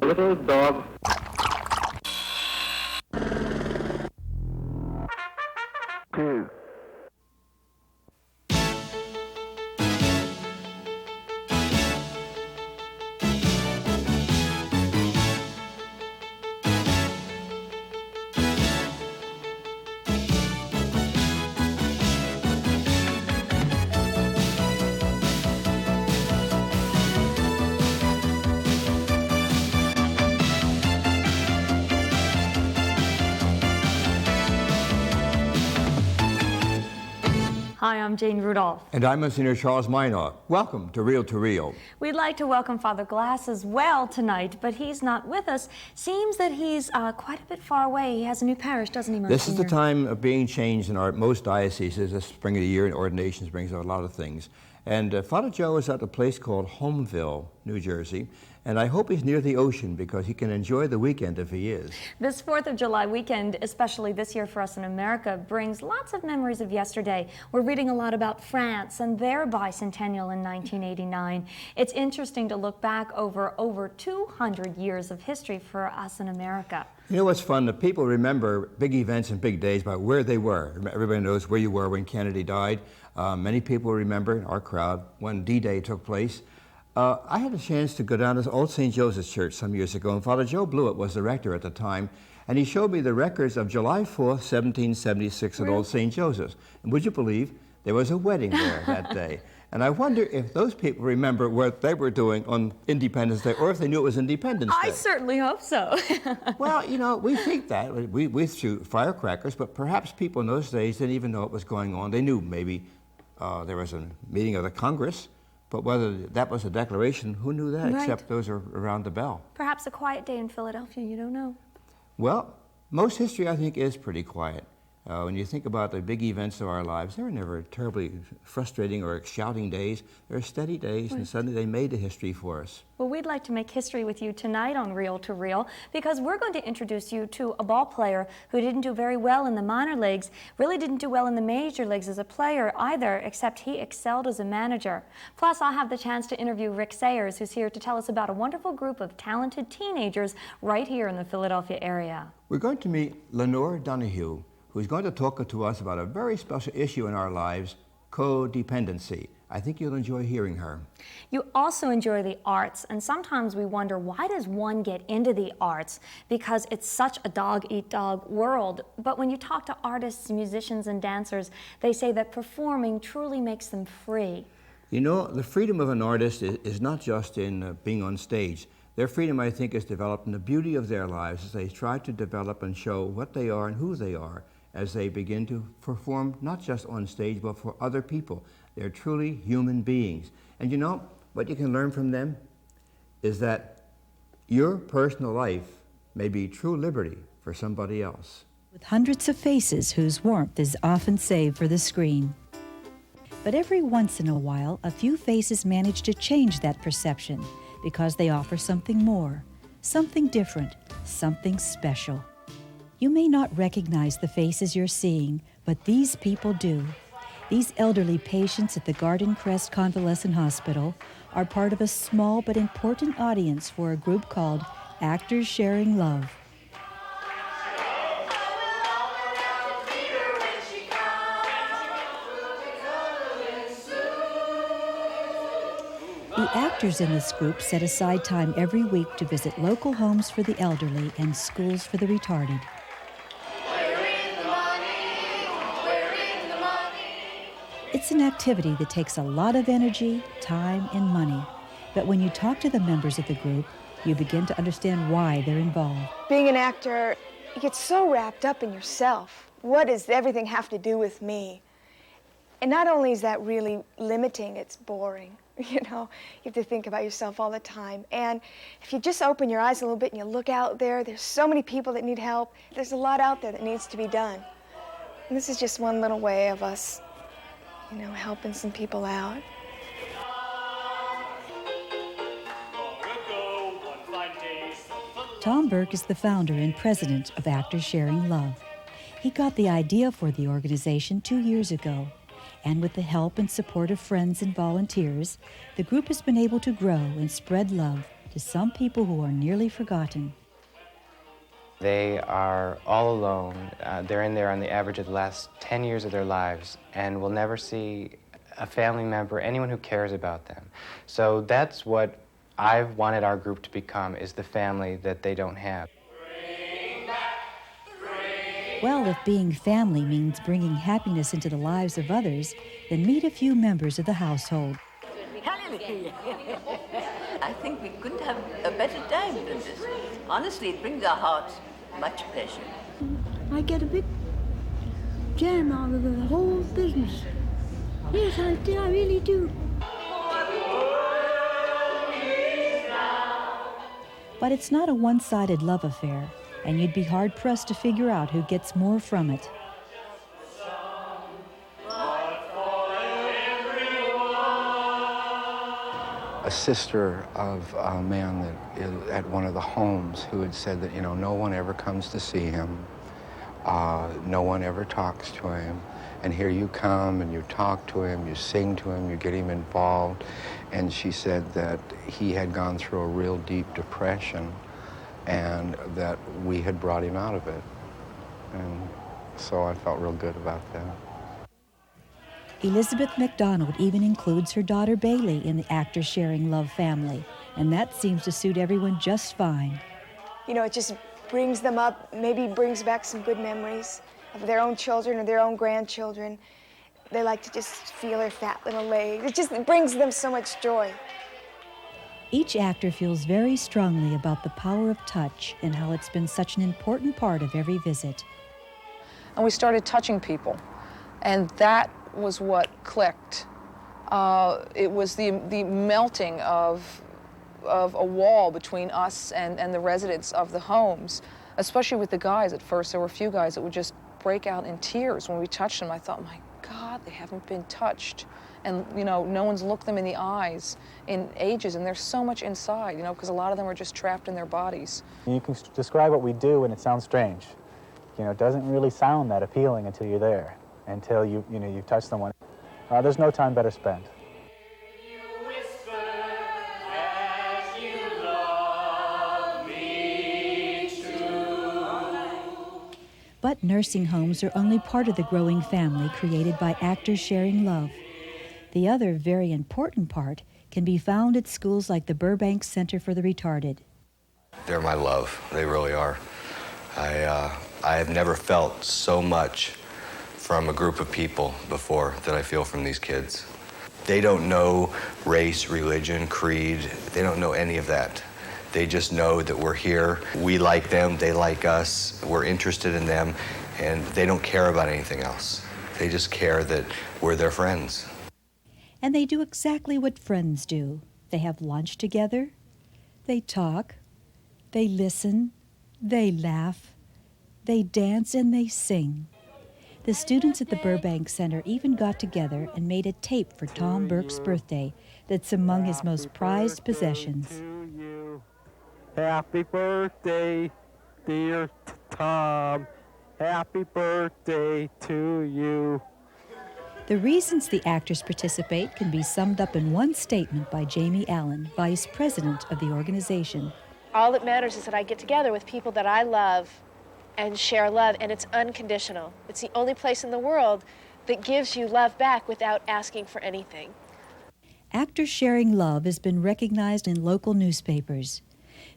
Little dog. Two. Hi, I'm Jane Rudolph. And I'm Monsignor Charles Minor. Welcome to Real. We'd like to welcome Father Glass as well tonight, but he's not with us. Seems that he's quite a bit far away. He has a new parish, doesn't he, Monsignor? This is the time of being changed in most dioceses. This spring of the year, and ordinations brings out a lot of things. And Father Joe is at a place called Homeville, New Jersey, and I hope he's near the ocean because he can enjoy the weekend if he is. This 4th of July weekend, especially this year for us in America, brings lots of memories of yesterday. We're reading a lot about France and their bicentennial in 1989. It's interesting to look back over 200 years of history for us in America. You know what's fun? The people remember big events and big days by where they were. Everybody knows where you were when Kennedy died. Many people remember, our crowd, when D-Day took place. I had a chance to go down to Old St. Joseph's Church some years ago, and Father Joe Blewett was the rector at the time, and he showed me the records of July 4th, 1776 at Old St. Joseph's. And would you believe there was a wedding there that day? And I wonder if those people remember what they were doing on Independence Day, or if they knew it was Independence Day. I certainly hope so. Well, you know, we think that. We threw firecrackers, but perhaps people in those days didn't even know what was going on. They knew maybe there was a meeting of the Congress, but whether that was a declaration, who knew that, except those are around the bell. Perhaps a quiet day in Philadelphia, you don't know. Well, most history, I think, is pretty quiet. When you think about the big events of our lives, they were never terribly frustrating or shouting days. They were steady days, and suddenly they made the history for us. Well, we'd like to make history with you tonight on Reel to Reel, because we're going to introduce you to a ball player who didn't do very well in the minor leagues, really didn't do well in the major leagues as a player either, except he excelled as a manager. Plus, I'll have the chance to interview Rick Sayers, who's here to tell us about a wonderful group of talented teenagers right here in the Philadelphia area. We're going to meet Lenore Donahue, who's going to talk to us about a very special issue in our lives, codependency. I think you'll enjoy hearing her. You also enjoy the arts, and sometimes we wonder, why does one get into the arts? Because it's such a dog-eat-dog world. But when you talk to artists, musicians, and dancers, they say that performing truly makes them free. You know, the freedom of an artist is not just in being on stage. Their freedom, I think, is developed in the beauty of their lives as they try to develop and show what they are and who they are as they begin to perform not just on stage, but for other people. They're truly human beings. And you know, what you can learn from them is that your personal life may be true liberty for somebody else. With hundreds of faces whose warmth is often saved for the screen. But every once in a while, a few faces manage to change that perception because they offer something more, something different, something special. You may not recognize the faces you're seeing, but these people do. These elderly patients at the Garden Crest Convalescent Hospital are part of a small but important audience for a group called Actors Sharing Love. The actors in this group set aside time every week to visit local homes for the elderly and schools for the retarded. It's an activity that takes a lot of energy, time, and money. But when you talk to the members of the group, you begin to understand why they're involved. Being an actor, you get so wrapped up in yourself. What does everything have to do with me? And not only is that really limiting, it's boring. You know, you have to think about yourself all the time. And if you just open your eyes a little bit and you look out there, there's so many people that need help. There's a lot out there that needs to be done. And this is just one little way of us, you know, helping some people out. Tom Burke is the founder and president of Actors Sharing Love. He got the idea for the organization 2 years ago, and with the help and support of friends and volunteers, the group has been able to grow and spread love to some people who are nearly forgotten. They are all alone. They're in there on the average of the last 10 years of their lives and will never see a family member, anyone who cares about them. So that's what I've wanted our group to become, is the family that they don't have. Well, if being family means bringing happiness into the lives of others, then meet a few members of the household. Hallelujah. I think we couldn't have a better time than this. Honestly, it brings our hearts much pleasure. I get a big jam out of the whole business. Yes, I really do. But it's not a one-sided love affair, and you'd be hard-pressed to figure out who gets more from it. A sister of a man that is at one of the homes who had said that, no one ever comes to see him, no one ever talks to him, and here you come and you talk to him, you sing to him, you get him involved. And she said that he had gone through a real deep depression and that we had brought him out of it. And so I felt real good about that. Elizabeth MacDonald even includes her daughter Bailey in the Actors Sharing Love family, and that seems to suit everyone just fine. It just brings them up, maybe brings back some good memories of their own children or their own grandchildren. They like to just feel their fat little legs. It brings them so much joy. Each actor feels very strongly about the power of touch and how it's been such an important part of every visit. And we started touching people, and that was what clicked. It was the melting of a wall between us and the residents of the homes, especially with the guys at first. There were a few guys that would just break out in tears when we touched them. I thought, my God, they haven't been touched. And, no one's looked them in the eyes in ages, and there's so much inside, because a lot of them are just trapped in their bodies. You can describe what we do, and it sounds strange. It doesn't really sound that appealing until you're there, until you touch someone. There's no time better spent. But nursing homes are only part of the growing family created by Actors Sharing Love. The other very important part can be found at schools like the Burbank Center for the Retarded. They're my love. They really are. I have never felt so much from a group of people before that I feel from these kids. They don't know race, religion, creed. They don't know any of that. They just know that we're here. We like them, they like us, we're interested in them, and they don't care about anything else. They just care that we're their friends. And they do exactly what friends do. They have lunch together, they talk, they listen, they laugh, they dance, and they sing. The students at the Burbank Center even got together and made a tape for Tom Burke's birthday that's among his most prized possessions. Happy birthday, dear Tom. Happy birthday to you. The reasons the actors participate can be summed up in one statement by Jamie Allen, vice president of the organization. All that matters is that I get together with people that I love and share love, and it's unconditional. It's the only place in the world that gives you love back without asking for anything. Actors Sharing Love has been recognized in local newspapers.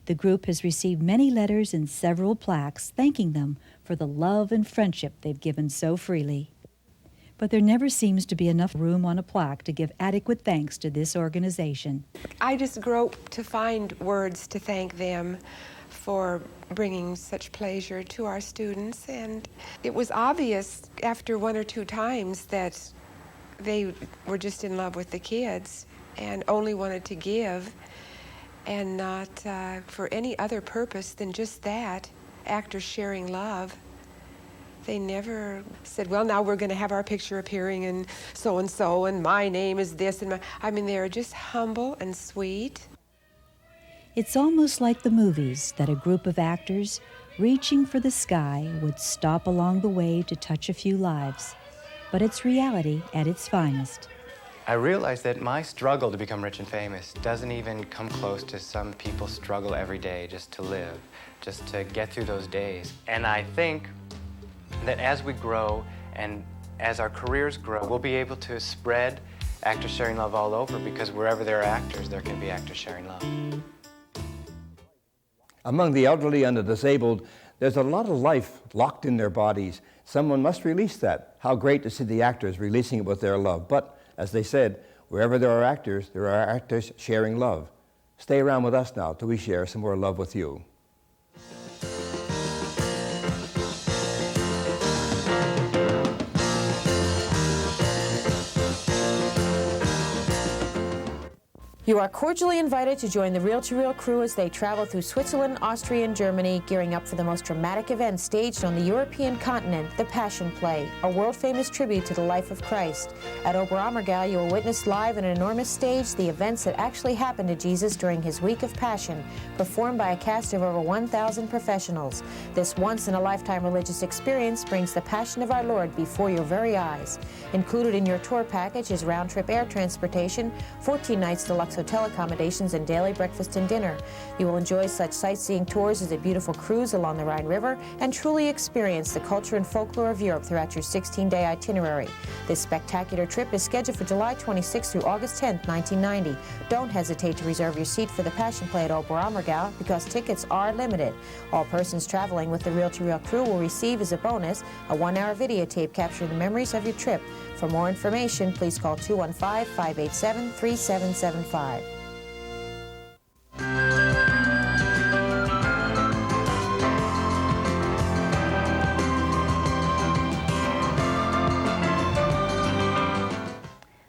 The group has received many letters and several plaques thanking them for the love and friendship they've given so freely. But there never seems to be enough room on a plaque to give adequate thanks to this organization. I just grope to find words to thank them for bringing such pleasure to our students, and it was obvious after one or two times that they were just in love with the kids and only wanted to give, and not for any other purpose than just that, actors sharing love. They never said, well, now we're going to have our picture appearing in so-and-so, and my name is this, and I mean, they were just humble and sweet. It's almost like the movies that a group of actors reaching for the sky would stop along the way to touch a few lives. But it's reality at its finest. I realized that my struggle to become rich and famous doesn't even come close to some people's struggle every day just to live, just to get through those days. And I think that as we grow and as our careers grow, we'll be able to spread actors sharing love all over, because wherever there are actors, there can be actors sharing love. Among the elderly and the disabled, there's a lot of life locked in their bodies. Someone must release that. How great to see the actors releasing it with their love. But, as they said, wherever there are actors sharing love. Stay around with us now till we share some more love with you. You are cordially invited to join the Reel-to-Reel crew as they travel through Switzerland, Austria, and Germany, gearing up for the most dramatic event staged on the European continent, the Passion Play, a world-famous tribute to the life of Christ. At Oberammergau, you will witness live on an enormous stage the events that actually happened to Jesus during his week of Passion, performed by a cast of over 1,000 professionals. This once-in-a-lifetime religious experience brings the Passion of our Lord before your very eyes. Included in your tour package is round-trip air transportation, 14 nights deluxe hotel accommodations, and daily breakfast and dinner. You will enjoy such sightseeing tours as a beautiful cruise along the Rhine River and truly experience the culture and folklore of Europe throughout your 16-day itinerary. This spectacular trip is scheduled for July 26 through August 10, 1990. Don't hesitate to reserve your seat for the Passion Play at Oberammergau because tickets are limited. All persons traveling with the Reel-to-Reel crew will receive as a bonus a 1-hour videotape capturing the memories of your trip. For more information, please call 215-587-3775.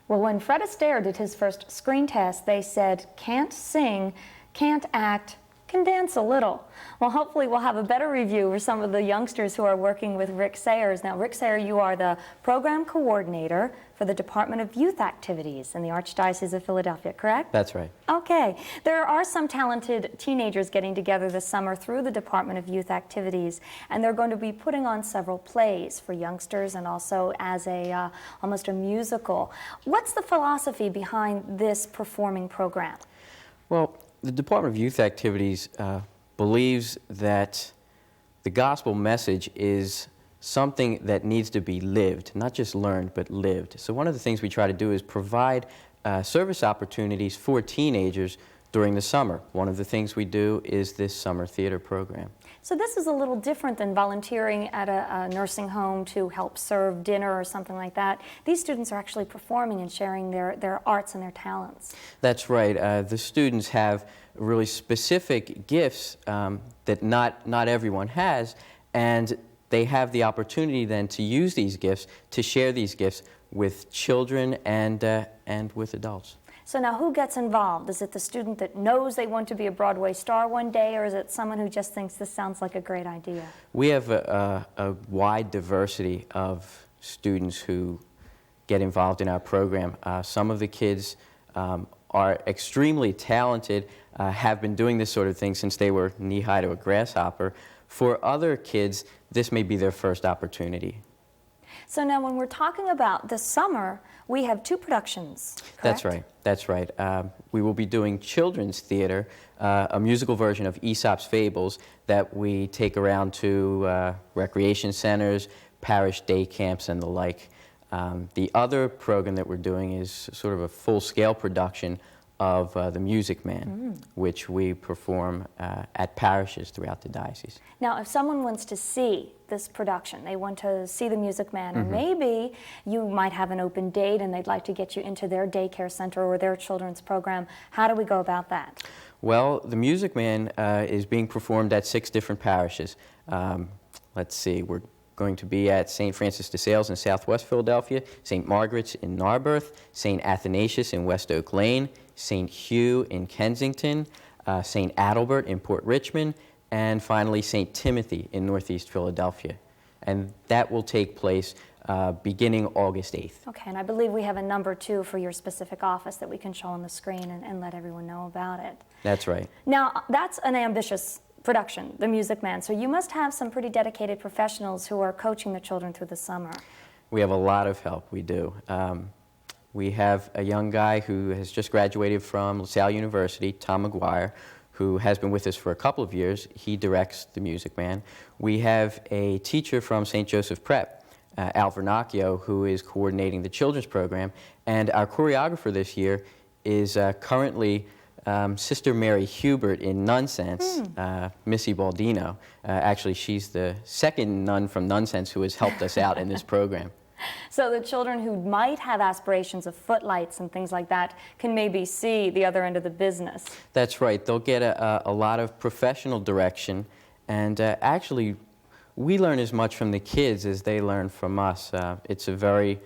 Well, when Fred Astaire did his first screen test, they said, can't sing, can't act, can dance a little. Well, hopefully we'll have a better review for some of the youngsters who are working with Rick Sayers. Now, Rick Sayers, you are the program coordinator for the Department of Youth Activities in the Archdiocese of Philadelphia, correct? That's right. Okay. There are some talented teenagers getting together this summer through the Department of Youth Activities, and they're going to be putting on several plays for youngsters and also as a almost a musical. What's the philosophy behind this performing program? Well, the Department of Youth Activities believes that the gospel message is something that needs to be lived, not just learned, but lived. So one of the things we try to do is provide service opportunities for teenagers during the summer. One of the things we do is this summer theater program. So this is a little different than volunteering at a nursing home to help serve dinner or something like that. These students are actually performing and sharing their arts and their talents. That's right. The students have really specific gifts that not everyone has, and they have the opportunity then to use these gifts, to share these gifts with children and with adults. So now who gets involved? Is it the student that knows they want to be a Broadway star one day, or is it someone who just thinks this sounds like a great idea? We have a wide diversity of students who get involved in our program. Some of the kids are extremely talented, have been doing this sort of thing since they were knee-high to a grasshopper. For other kids, this may be their first opportunity. So now when we're talking about this summer, we have 2 productions, correct? That's right. That's right. We will be doing children's theater, a musical version of Aesop's Fables that we take around to recreation centers, parish day camps, and the like. The other program that we're doing is sort of a full-scale production of The Music Man, which we perform at parishes throughout the diocese. Now, if someone wants to see this production, they want to see The Music Man, or maybe you might have an open date and they'd like to get you into their daycare center or their children's program, how do we go about that? Well, The Music Man is being performed at 6 different parishes. Let's see, we're going to be at St. Francis de Sales in Southwest Philadelphia, St. Margaret's in Narberth, St. Athanasius in West Oak Lane, St. Hugh in Kensington, St. Adalbert in Port Richmond, and finally St. Timothy in Northeast Philadelphia. And that will take place beginning August 8th. Okay, and I believe we have a number too for your specific office that we can show on the screen and let everyone know about it. That's right. Now, that's an ambitious production, The Music Man, so you must have some pretty dedicated professionals who are coaching the children through the summer. We have a lot of help, we do. We have a young guy who has just graduated from LaSalle University, Tom McGuire, who has been with us for a couple of years. He directs the Music Man. We have a teacher from St. Joseph Prep, Al Vernacchio, who is coordinating the children's program. And our choreographer this year is currently Sister Mary Hubert in Nonsense, Missy Baldino. Actually, she's the second nun from Nonsense who has helped us out in this program. So the children who might have aspirations of footlights and things like that can maybe see the other end of the business. That's right. They'll get a lot of professional direction, and actually, we learn as much from the kids as they learn from us. It's a very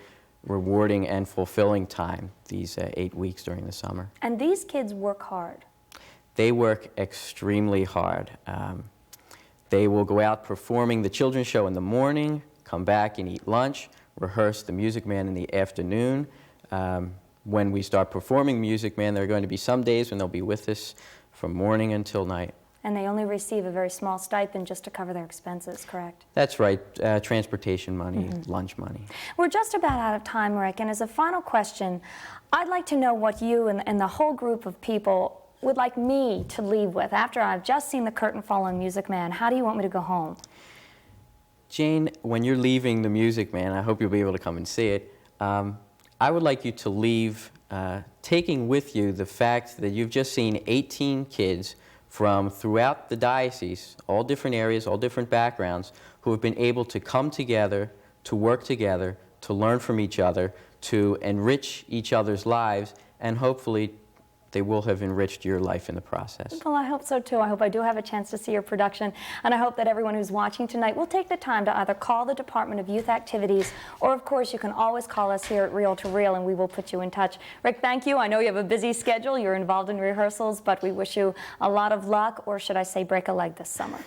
rewarding and fulfilling time, these 8 weeks during the summer. And these kids work hard. They work extremely hard. They will go out performing the children's show in the morning, come back and eat lunch, rehearse the Music Man in the afternoon. When we start performing Music Man, there are going to be some days when they'll be with us from morning until night. And they only receive a very small stipend just to cover their expenses, correct? That's right. Transportation money, lunch money. We're just about out of time, Rick, and as a final question, I'd like to know what you and the whole group of people would like me to leave with. After I've just seen the curtain fall on Music Man, how do you want me to go home? Jane, when you're leaving the Music Man, I hope you'll be able to come and see it, I would like you to leave taking with you the fact that you've just seen 18 kids from throughout the diocese, all different areas, all different backgrounds, who have been able to come together, to work together, to learn from each other, to enrich each other's lives, and hopefully they will have enriched your life in the process. Well, I hope so too. I hope I do have a chance to see your production, and I hope that everyone who's watching tonight will take the time to either call the Department of Youth Activities, or of course you can always call us here at Reel to Reel and we will put you in touch. Rick, thank you. I know you have a busy schedule. You're involved in rehearsals, but we wish you a lot of luck, or should I say break a leg this summer.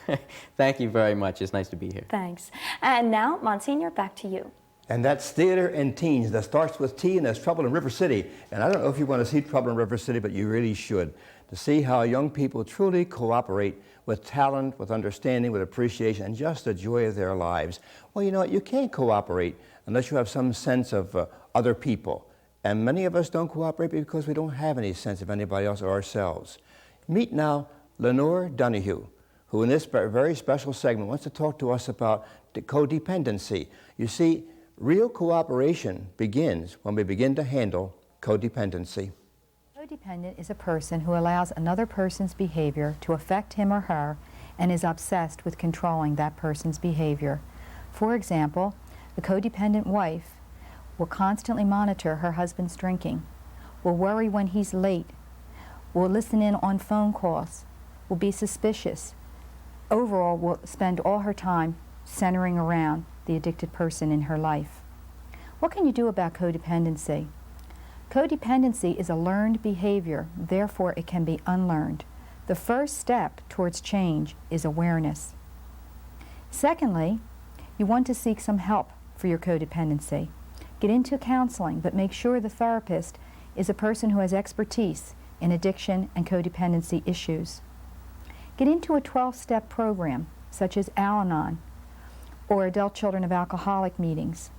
Thank you very much. It's nice to be here. Thanks. And now, Monsignor, back to you. And that's Theater and Teens. That starts with T, and there's Trouble in River City. And I don't know if you want to see Trouble in River City, but you really should, to see how young people truly cooperate with talent, with understanding, with appreciation, and just the joy of their lives. Well, you know what? You can't cooperate unless you have some sense of other people. And many of us don't cooperate because we don't have any sense of anybody else or ourselves. Meet now Lenore Donahue, who in this very special segment wants to talk to us about codependency. You see, real cooperation begins when we begin to handle codependency. Codependent is a person who allows another person's behavior to affect him or her and is obsessed with controlling that person's behavior. For example, the codependent wife will constantly monitor her husband's drinking, will worry when he's late, will listen in on phone calls, will be suspicious, overall will spend all her time centering around the addicted person in her life. What can you do about codependency? Codependency is a learned behavior, therefore it can be unlearned. The first step towards change is awareness. Secondly, you want to seek some help for your codependency. Get into counseling, but make sure the therapist is a person who has expertise in addiction and codependency issues. Get into a 12-step program, such as Al-Anon, or Adult Children of Alcoholic meetings.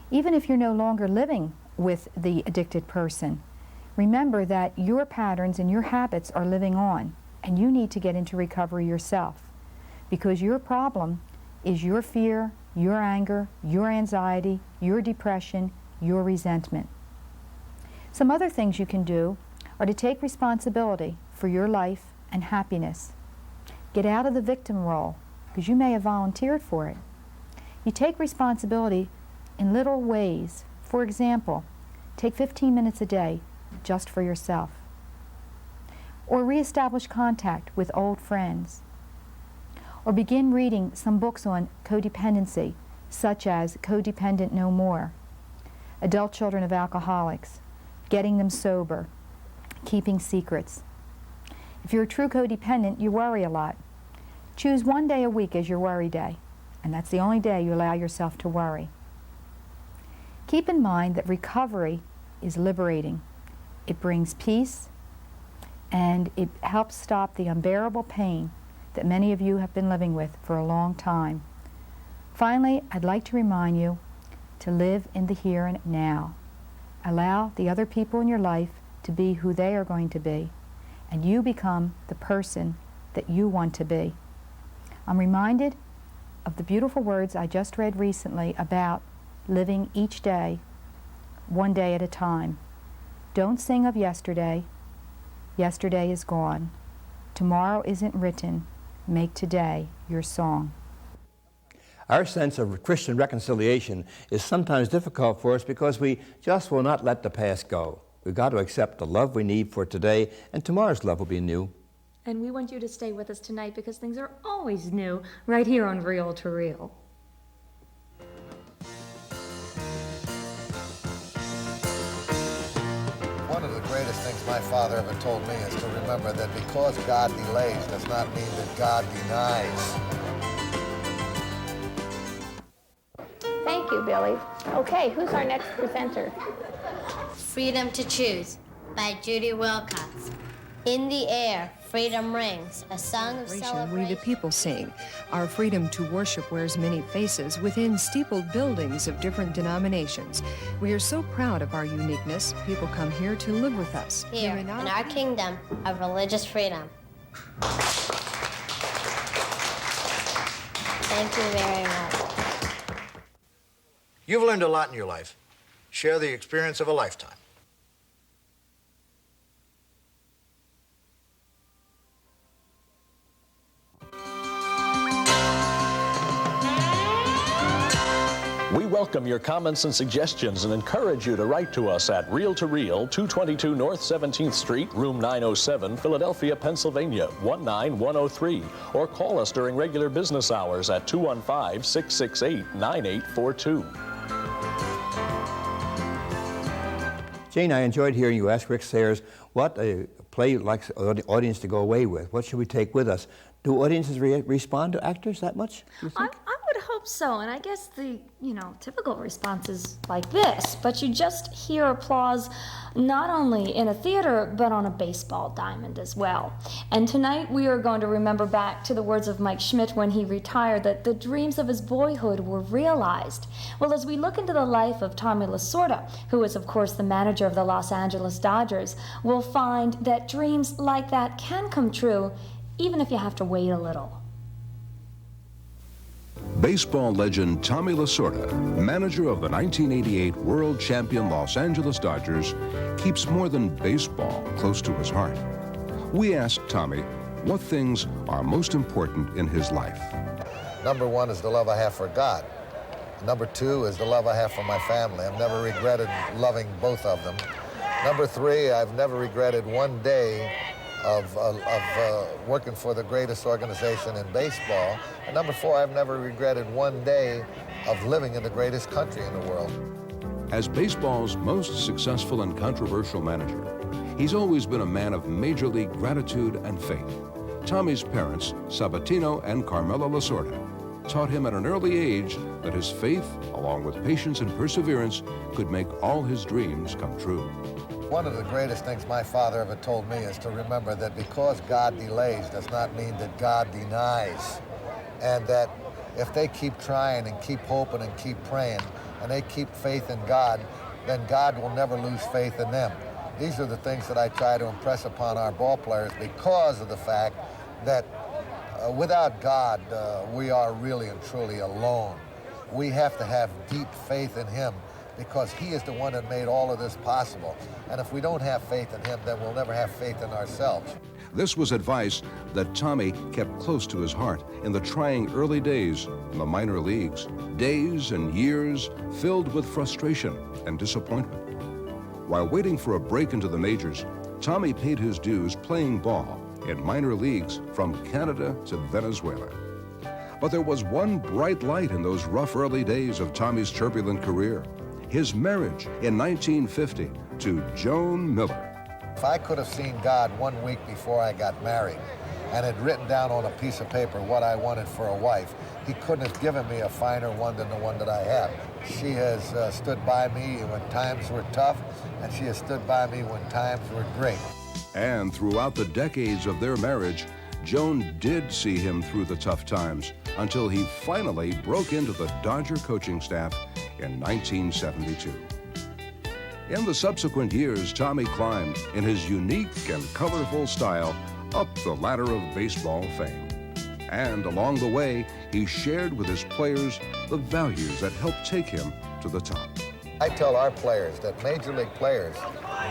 Even if you're no longer living with the addicted person, remember that your patterns and your habits are living on, and you need to get into recovery yourself, because your problem is your fear, your anger, your anxiety, your depression, your resentment. Some other things you can do are to take responsibility for your life and happiness. Get out of the victim role, because you may have volunteered for it. You take responsibility in little ways. For example, take 15 minutes a day just for yourself. Or reestablish contact with old friends. Or begin reading some books on codependency, such as Codependent No More, Adult Children of Alcoholics, Getting Them Sober, Keeping Secrets. If you're a true codependent, you worry a lot. Choose one day a week as your worry day, and that's the only day you allow yourself to worry. Keep in mind that recovery is liberating. It brings peace, and it helps stop the unbearable pain that many of you have been living with for a long time. Finally, I'd like to remind you to live in the here and now. Allow the other people in your life to be who they are going to be, and you become the person that you want to be. I'm reminded of the beautiful words I just read recently about living each day, one day at a time. Don't sing of yesterday. Yesterday is gone. Tomorrow isn't written. Make today your song. Our sense of Christian reconciliation is sometimes difficult for us because we just will not let the past go. We've got to accept the love we need for today, and tomorrow's love will be new. And we want you to stay with us tonight because things are always new right here on Reel to Reel. One of the greatest things my father ever told me is to remember that because God delays does not mean that God denies. Thank you, Billy. Okay, who's our next presenter? Freedom to Choose by Judy Wilcox. In the air, freedom rings, a song of celebration. We the people sing. Our freedom to worship wears many faces within steepled buildings of different denominations. We are so proud of our uniqueness, people come here to live with us. Here, in our kingdom of religious freedom. Thank you very much. You've learned a lot in your life. Share the experience of a lifetime. We welcome your comments and suggestions and encourage you to write to us at Reel to Reel, 222 North 17th Street, Room 907, Philadelphia, Pennsylvania, 19103, or call us during regular business hours at 215-668-9842. Jane, I enjoyed hearing you ask Rick Sayers what a play likes the audience to go away with. What should we take with us? Do audiences respond to actors that much, do you think? I would hope so, and I guess the, typical response is like this, but you just hear applause not only in a theater, but on a baseball diamond as well. And tonight we are going to remember back to the words of Mike Schmidt when he retired, that the dreams of his boyhood were realized. Well, as we look into the life of Tommy Lasorda, who is of course the manager of the Los Angeles Dodgers, we'll find that dreams like that can come true, even if you have to wait a little. Baseball legend Tommy Lasorda, manager of the 1988 world champion Los Angeles Dodgers, keeps more than baseball close to his heart. We asked Tommy what things are most important in his life. Number one is the love I have for God. Number two is the love I have for my family. I've never regretted loving both of them. Number three, I've never regretted one day of working for the greatest organization in baseball. And number four, I've never regretted one day of living in the greatest country in the world. As baseball's most successful and controversial manager, he's always been a man of major league gratitude and faith. Tommy's parents, Sabatino and Carmela Lasorda, taught him at an early age that his faith, along with patience and perseverance, could make all his dreams come true. One of the greatest things my father ever told me is to remember that because God delays does not mean that God denies. And that if they keep trying and keep hoping and keep praying and they keep faith in God, then God will never lose faith in them. These are the things that I try to impress upon our ball players because of the fact that without God, we are really and truly alone. We have to have deep faith in Him because He is the one that made all of this possible. And if we don't have faith in Him, then we'll never have faith in ourselves. This was advice that Tommy kept close to his heart in the trying early days in the minor leagues, days and years filled with frustration and disappointment. While waiting for a break into the majors, Tommy paid his dues playing ball in minor leagues from Canada to Venezuela. But there was one bright light in those rough early days of Tommy's turbulent career: his marriage in 1950 to Joan Miller. If I could have seen God 1 week before I got married and had written down on a piece of paper what I wanted for a wife, He couldn't have given me a finer one than the one that I have. She has stood by me when times were tough, and she has stood by me when times were great. And throughout the decades of their marriage, Joan did see him through the tough times until he finally broke into the Dodger coaching staff in 1972. In the subsequent years, Tommy climbed, in his unique and colorful style, up the ladder of baseball fame. And along the way, he shared with his players the values that helped take him to the top. I tell our players that Major League players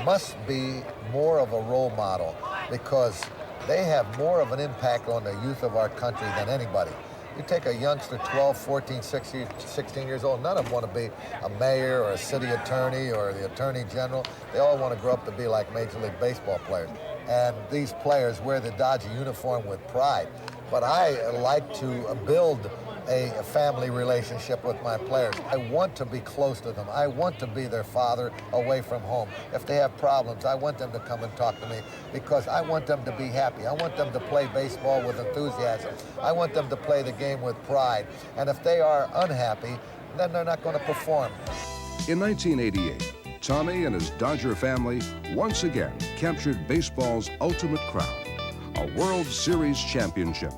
must be more of a role model because they have more of an impact on the youth of our country than anybody. You take a youngster, 12, 14, 16 years old, none of them want to be a mayor or a city attorney or the attorney general. They all want to grow up to be like Major League Baseball players. And these players wear the Dodger uniform with pride. But I like to build a family relationship with my players. I want to be close to them. I want to be their father away from home. If they have problems, I want them to come and talk to me because I want them to be happy. I want them to play baseball with enthusiasm. I want them to play the game with pride. And if they are unhappy, then they're not going to perform. In 1988, Tommy and his Dodger family once again captured baseball's ultimate crown, a World Series championship.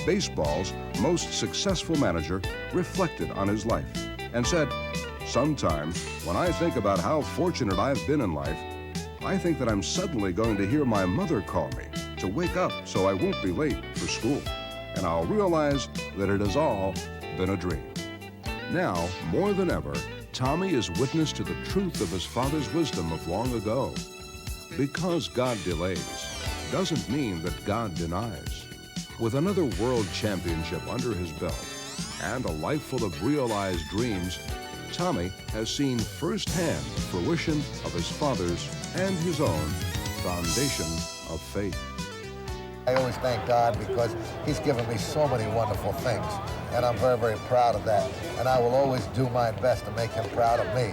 Baseball's most successful manager reflected on his life and said, "Sometimes when I think about how fortunate I've been in life, I think that I'm suddenly going to hear my mother call me to wake up so I won't be late for school, and I'll realize that it has all been a dream." Now, more than ever, Tommy is witness to the truth of his father's wisdom of long ago. Because God delays doesn't mean that God denies. With another world championship under his belt and a life full of realized dreams, Tommy has seen firsthand the fruition of his father's and his own foundation of faith. I always thank God because he's given me so many wonderful things, and I'm very, very proud of that. And I will always do my best to make him proud of me.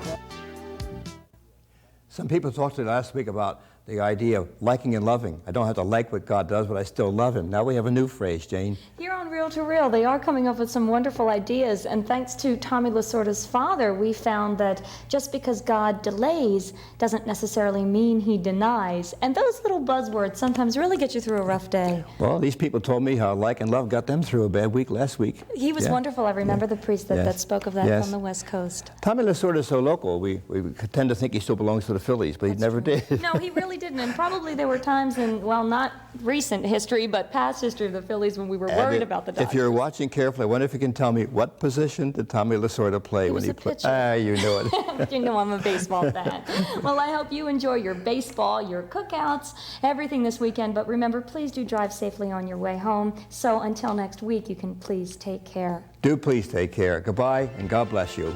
Some people talked to last week about the idea of liking and loving. I don't have to like what God does, but I still love him. Now we have a new phrase, Jane. Here on Reel to Reel, they are coming up with some wonderful ideas, and thanks to Tommy Lasorda's father, we found that just because God delays doesn't necessarily mean he denies. And those little buzzwords sometimes really get you through a rough day. Well, these people told me how like and love got them through a bad week last week. He was wonderful. I remember the priest that spoke of that from the West Coast. Tommy Lasorda is so local, we tend to think he still belongs to the Phillies, but he never did. No, he really didn't. And probably there were times in, well, not recent history, but past history of the Phillies when we were worried about the Dodgers. If you're watching carefully, I wonder if you can tell me what position did Tommy Lasorda play when he played? Ah, you know it. But you know I'm a baseball fan. Well, I hope you enjoy your baseball, your cookouts, everything this weekend. But remember, please do drive safely on your way home. So until next week, you can please take care. Do please take care. Goodbye, and God bless you.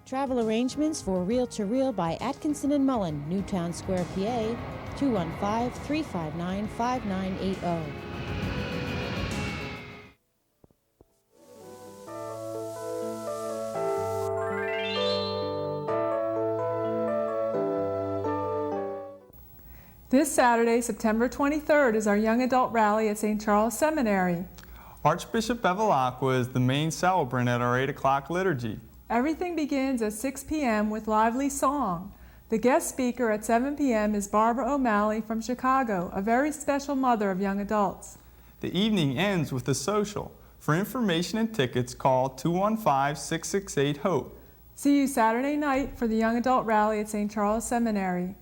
Travel arrangements for Reel to Reel by Atkinson and Mullen, Newtown Square, PA, 215-359-5980. This Saturday, September 23rd, is our Young Adult Rally at St. Charles Seminary. Archbishop Bevilacqua is the main celebrant at our 8 o'clock liturgy. Everything begins at 6 p.m. with lively song. The guest speaker at 7 p.m. is Barbara O'Malley from Chicago, a very special mother of young adults. The evening ends with a social. For information and tickets, call 215-668-HOPE. See you Saturday night for the Young Adult Rally at St. Charles Seminary.